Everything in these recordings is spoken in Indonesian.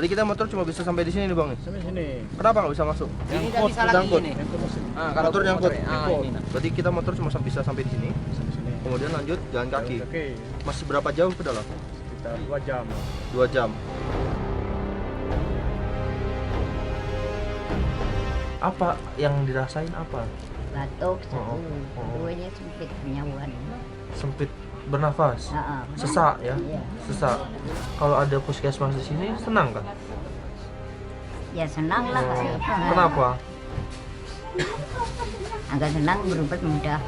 Berarti kita motor cuma bisa sampai di sini nih bang? Sampai sini. Kenapa nggak bisa masuk? Ini nggak bisa lagi Nyangkut. ini. Kalau Kalau Motor nyangkut. ini. Nah. Berarti kita motor cuma bisa sampai di sini. sampai sini. Kemudian lanjut jalan kaki. Oke, Masih berapa jauh ke dalam? sekitar 2 jam. 2 jam. Apa yang dirasain apa? Batuk Oh, satu, oh. duanya sempit penyauan. Sempit bernafas, Heeh. sesak ya, Iya. sesak. Kalau ada puskesmas di sini senang kan? Ya senang lah. Kenapa? Agak senang berobat mudah.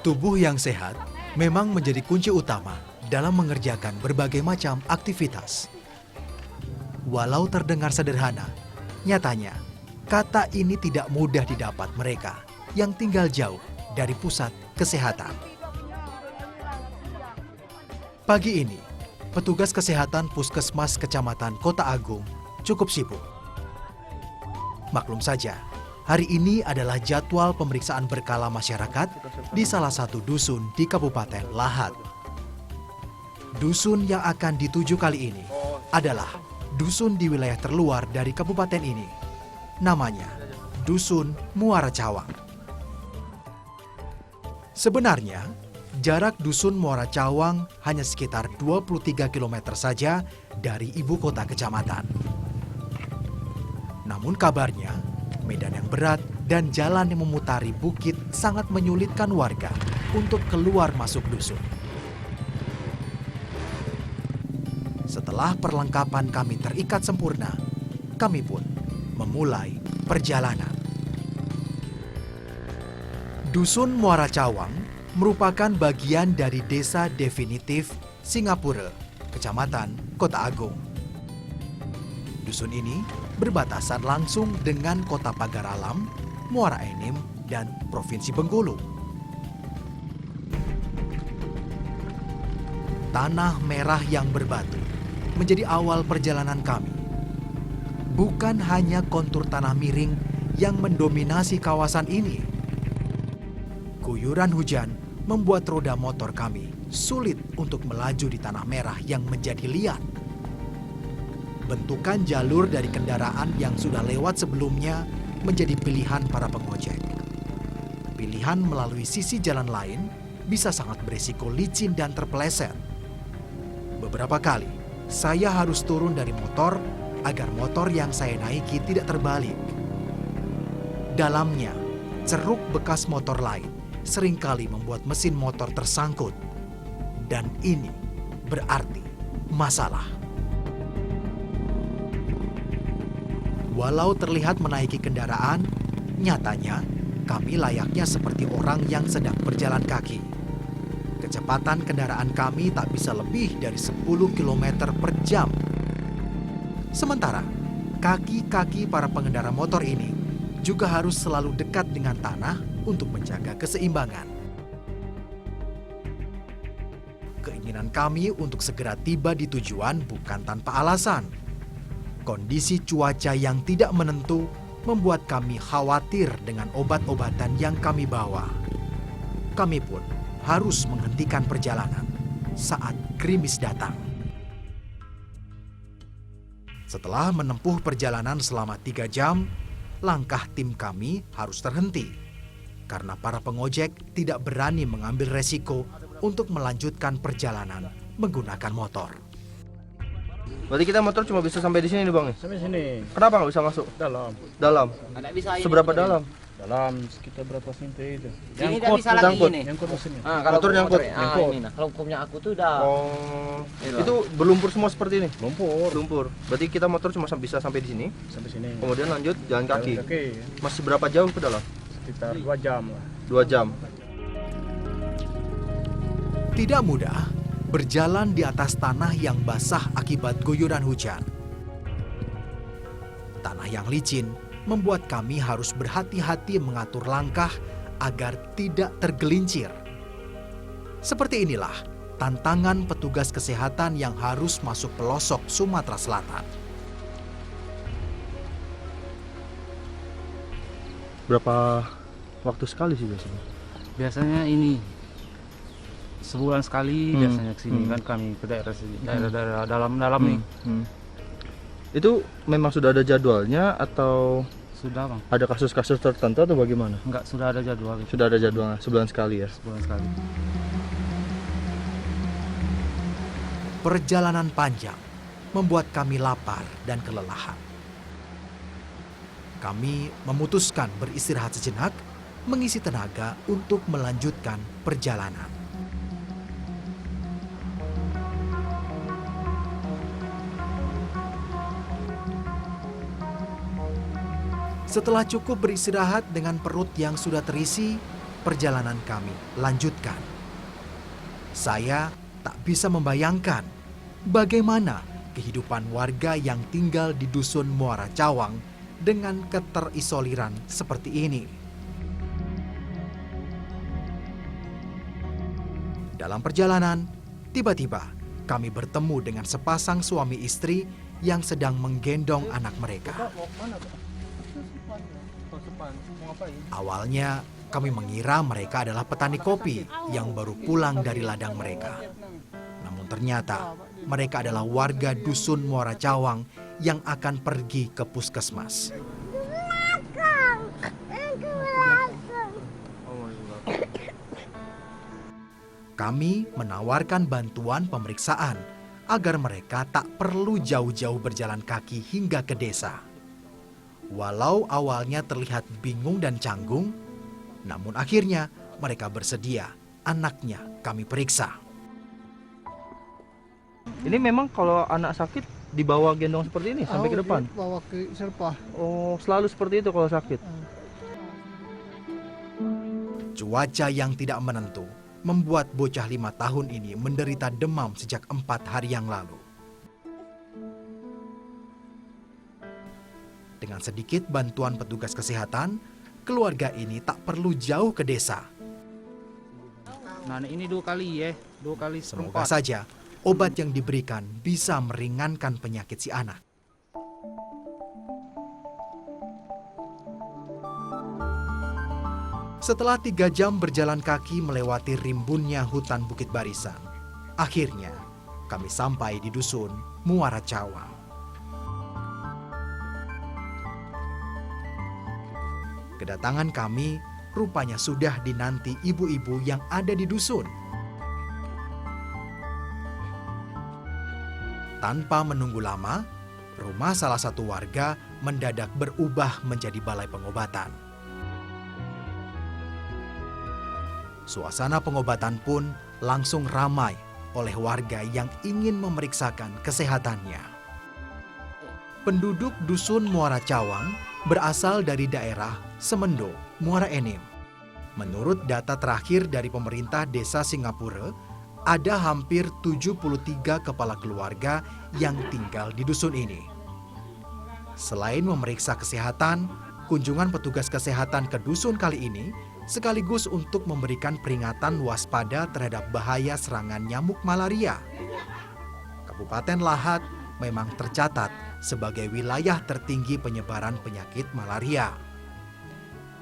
Tubuh yang sehat memang menjadi kunci utama dalam mengerjakan berbagai macam aktivitas. Walau terdengar sederhana, nyatanya kata ini tidak mudah didapat mereka yang tinggal jauh dari pusat kesehatan. Pagi ini, petugas kesehatan Puskesmas Kecamatan Kota Agung cukup sibuk. Maklum saja, hari ini adalah jadwal pemeriksaan berkala masyarakat di salah satu dusun di Kabupaten Lahat. Dusun yang akan dituju kali ini adalah dusun di wilayah terluar dari kabupaten ini. Namanya Dusun Muara Cawang. Sebenarnya, jarak Dusun Muara Cawang hanya sekitar 23 km saja dari ibu kota kecamatan. Namun kabarnya, medan yang berat dan jalan yang memutari bukit sangat menyulitkan warga untuk keluar masuk dusun. Setelah perlengkapan kami terikat sempurna, kami pun memulai perjalanan. Dusun Muara Cawang merupakan bagian dari Desa Definitif Singapura, Kecamatan Kota Agung. Dusun ini berbatasan langsung dengan Kota Pagar Alam, Muara Enim, dan Provinsi Bengkulu. Tanah merah yang berbatu menjadi awal perjalanan kami. Bukan hanya kontur tanah miring yang mendominasi kawasan ini. Guyuran hujan membuat roda motor kami sulit untuk melaju di tanah merah yang menjadi liat. Bentukan jalur dari kendaraan yang sudah lewat sebelumnya menjadi pilihan para pengojek. Pilihan melalui sisi jalan lain bisa sangat berisiko licin dan terpeleset. Beberapa kali, saya harus turun dari motor agar motor yang saya naiki tidak terbalik. Dalamnya, ceruk bekas motor lain seringkali membuat mesin motor tersangkut. Dan ini berarti masalah. Walau terlihat menaiki kendaraan, nyatanya kami layaknya seperti orang yang sedang berjalan kaki. Kecepatan kendaraan kami tak bisa lebih dari 10 km per jam. Sementara, kaki-kaki para pengendara motor ini juga harus selalu dekat dengan tanah untuk menjaga keseimbangan. Keinginan kami untuk segera tiba di tujuan bukan tanpa alasan. Kondisi cuaca yang tidak menentu membuat kami khawatir dengan obat-obatan yang kami bawa. Kami pun harus menghentikan perjalanan saat gerimis datang. Setelah menempuh perjalanan selama 3 jam, langkah tim kami harus terhenti karena para pengojek tidak berani mengambil resiko untuk melanjutkan perjalanan menggunakan motor. Berarti kita motor cuma bisa sampai di sini nih bang? Sampai sini. Kenapa nggak bisa masuk? Dalam. Dalam? Nggak bisa ini. Seberapa dalam? Dalam sekitar berapa senti itu. Ini nggak bisa lagi nyangkut. ini. Yang kurus ini. Kalau Motor nyangkut. ini nah. Kalau punya aku tuh udah. Oh, Iya. itu berlumpur semua seperti ini? Lumpur. Lumpur. Berarti kita motor cuma bisa sampai di sini, Sampai sini. kemudian lanjut jalan kaki. Oke. Masih berapa jauh ke dalam? Sekitar 2 jam lah. 2 jam. Tidak mudah berjalan di atas tanah yang basah akibat guyuran hujan. Tanah yang licin membuat kami harus berhati-hati mengatur langkah agar tidak tergelincir. Seperti inilah tantangan petugas kesehatan yang harus masuk pelosok Sumatera Selatan. Berapa waktu sekali sih biasanya? Biasanya ini sebulan sekali biasanya kesini kan kami ke daerah sini, daerah dalam nih. Itu memang sudah ada jadwalnya atau Sudah bang, ada kasus-kasus tertentu atau bagaimana? enggak, sudah ada jadwal gitu, Sudah ada jadwalnya sebulan sekali ya? sebulan sekali. Perjalanan panjang membuat kami lapar dan kelelahan. Kami memutuskan beristirahat sejenak, mengisi tenaga untuk melanjutkan perjalanan. Setelah cukup beristirahat dengan perut yang sudah terisi, perjalanan kami lanjutkan. Saya tak bisa membayangkan bagaimana kehidupan warga yang tinggal di dusun Muara Cawang dengan keterisoliran seperti ini. Dalam perjalanan, tiba-tiba kami bertemu dengan sepasang suami istri yang sedang menggendong anak mereka. Awalnya, kami mengira mereka adalah petani kopi yang baru pulang dari ladang mereka. Namun ternyata, mereka adalah warga dusun Muara Cawang yang akan pergi ke puskesmas. Kami menawarkan bantuan pemeriksaan agar mereka tak perlu jauh-jauh berjalan kaki hingga ke desa. Walau awalnya terlihat bingung dan canggung, namun akhirnya mereka bersedia anaknya kami periksa. Ini memang kalau anak sakit dibawa gendong seperti ini sampai ke depan? Bawa ke Serpah. Oh, selalu seperti itu kalau sakit? Cuaca yang tidak menentu membuat bocah 5 tahun ini menderita demam sejak 4 hari yang lalu. Dengan sedikit bantuan petugas kesehatan, keluarga ini tak perlu jauh ke desa. Nah ini 2 kali ya, 2 kali Semoga seperempat. saja obat yang diberikan bisa meringankan penyakit si anak. Setelah 3 jam berjalan kaki melewati rimbunnya hutan Bukit Barisan, akhirnya kami sampai di dusun Muara Cawang. Kedatangan kami rupanya sudah dinanti ibu-ibu yang ada di dusun. Tanpa menunggu lama, rumah salah satu warga mendadak berubah menjadi balai pengobatan. Suasana pengobatan pun langsung ramai oleh warga yang ingin memeriksakan kesehatannya. Penduduk dusun Muara Cawang berasal dari daerah Semendo, Muara Enim. Menurut data terakhir dari pemerintah desa Singapura, ada hampir 73 kepala keluarga yang tinggal di dusun ini. Selain memeriksa kesehatan, kunjungan petugas kesehatan ke dusun kali ini sekaligus untuk memberikan peringatan waspada terhadap bahaya serangan nyamuk malaria. Kabupaten Lahat memang tercatat sebagai wilayah tertinggi penyebaran penyakit malaria.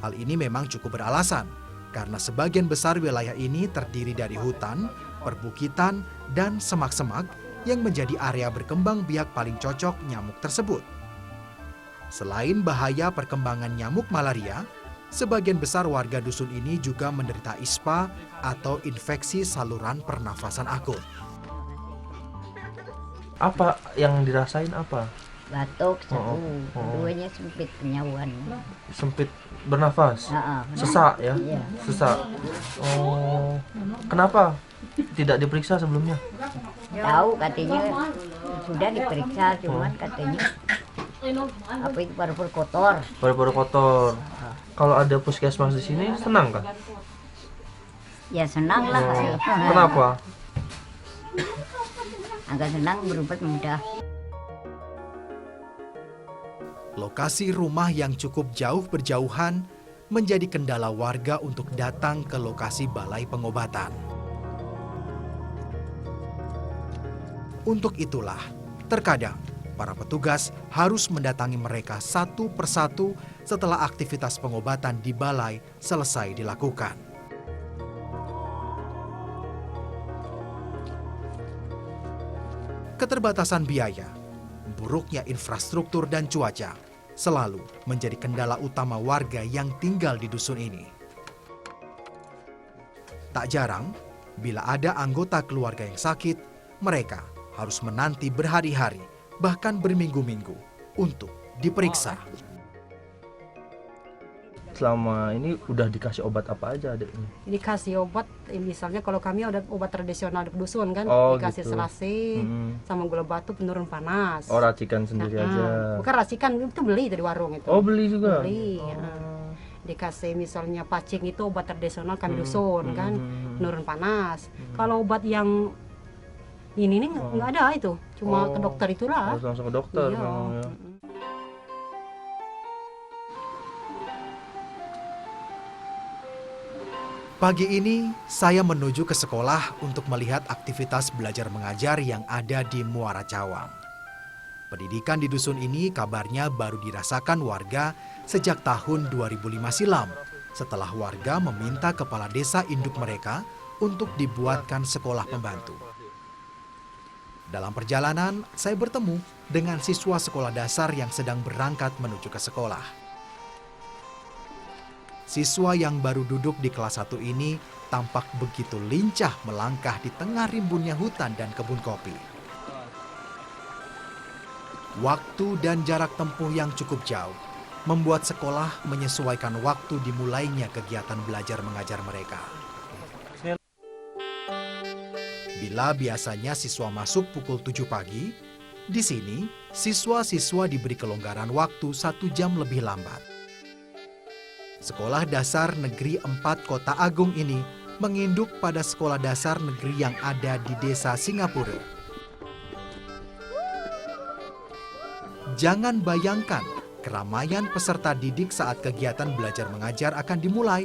Hal ini memang cukup beralasan, karena sebagian besar wilayah ini terdiri dari hutan, perbukitan, dan semak-semak yang menjadi area berkembang biak paling cocok nyamuk tersebut. Selain bahaya perkembangan nyamuk malaria, sebagian besar warga dusun ini juga menderita ISPA atau infeksi saluran pernafasan akut. Apa yang dirasain apa? Batuk, sesak, Oh. keduanya sempit penyauan. Sempit bernafas? Nah, Sesak ya? Iya. Sesak. Oh, kenapa tidak diperiksa sebelumnya? Tahu katanya sudah diperiksa, cuman katanya apa itu paru-paru kotor. Paru-paru kotor. Kalau ada puskesmas di sini senang kan? Ya senang lah. Oh, kenapa? Agak senang berobat mudah. Lokasi rumah yang cukup jauh berjauhan menjadi kendala warga untuk datang ke lokasi balai pengobatan. Untuk itulah, terkadang para petugas harus mendatangi mereka satu persatu setelah aktivitas pengobatan di balai selesai dilakukan. Keterbatasan biaya, buruknya infrastruktur dan cuaca selalu menjadi kendala utama warga yang tinggal di dusun ini. Tak jarang, bila ada anggota keluarga yang sakit, mereka harus menanti berhari-hari, bahkan berminggu-minggu untuk diperiksa. Selama ini udah dikasih obat apa aja adek ini? Dikasih obat, misalnya kalau kami ada obat tradisional di dusun kan, Oh, dikasih gitu. selasi sama gula batu penurun panas. Oh, racikan sendiri aja. Bukan racikan, itu beli dari warung itu. Oh, beli juga? Beli. Dikasih misalnya pacing itu obat tradisional kami dusun kan, penurun panas. Kalau obat yang ini nih nggak ada itu, cuma ke dokter itulah. Harus langsung ke dokter Iya. memang ya. Pagi ini, saya menuju ke sekolah untuk melihat aktivitas belajar mengajar yang ada di Muara Cawang. Pendidikan di dusun ini kabarnya baru dirasakan warga sejak tahun 2005 silam, setelah warga meminta kepala desa induk mereka untuk dibuatkan sekolah pembantu. Dalam perjalanan, saya bertemu dengan siswa sekolah dasar yang sedang berangkat menuju ke sekolah. Siswa yang baru duduk di kelas 1 ini tampak begitu lincah melangkah di tengah rimbunnya hutan dan kebun kopi. Waktu dan jarak tempuh yang cukup jauh membuat sekolah menyesuaikan waktu dimulainya kegiatan belajar mengajar mereka. Bila biasanya siswa masuk pukul 7 pagi, di sini siswa-siswa diberi kelonggaran waktu 1 jam lebih lambat. Sekolah Dasar Negeri 4 Kota Agung ini menginduk pada sekolah dasar negeri yang ada di Desa Singapura. Jangan bayangkan keramaian peserta didik saat kegiatan belajar mengajar akan dimulai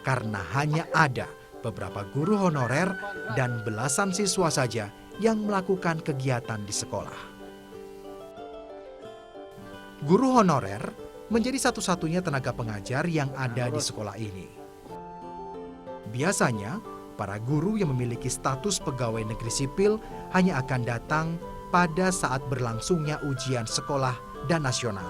karena hanya ada beberapa guru honorer dan belasan siswa saja yang melakukan kegiatan di sekolah. Guru honorer menjadi satu-satunya tenaga pengajar yang ada di sekolah ini. Biasanya, para guru yang memiliki status pegawai negeri sipil hanya akan datang pada saat berlangsungnya ujian sekolah dan nasional.